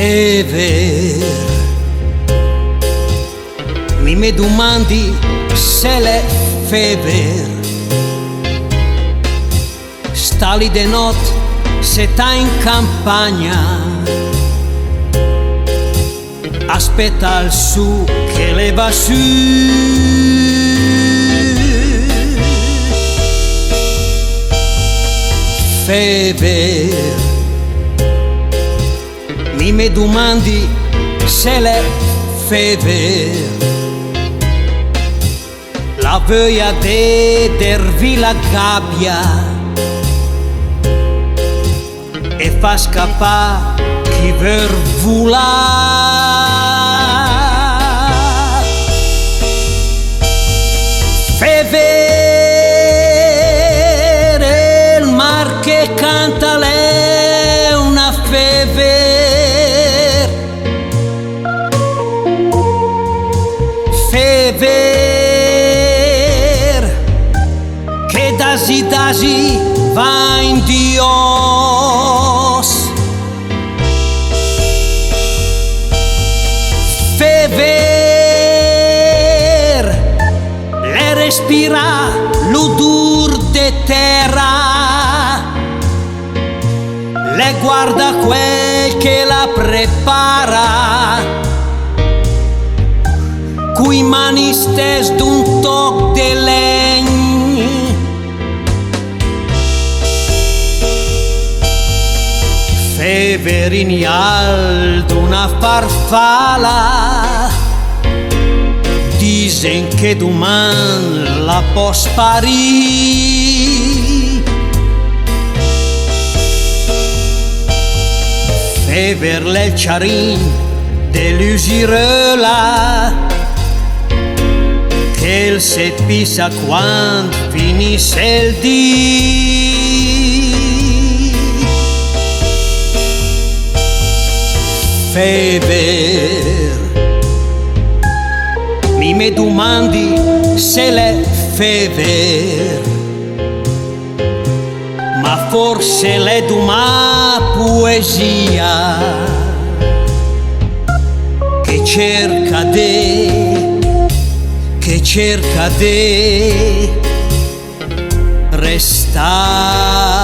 fever. Mi me domandi se l'è fever. Sta lì de notte se sta in campagna, aspetta il su che le va su. Fever. Mi me domandi se l'è fever. La voglia de dervi la gabbia e fa scappare chi ver volare. Fever, il mar che canta l'è una fever. Fever che dasi va in Dios. Fever le respira l'odor de terra, le guarda quel che la prepara, cui mani stes d'un toc de legno. Fever in alto una farfalla, dicen che doman la può sparire. Fever l'è il ciarin dell'usirola, che il se pisa quando finisce il dì. Fever. Mi me domandi se l'è fever, ma forse l'è d'una poesia che cerca de restare.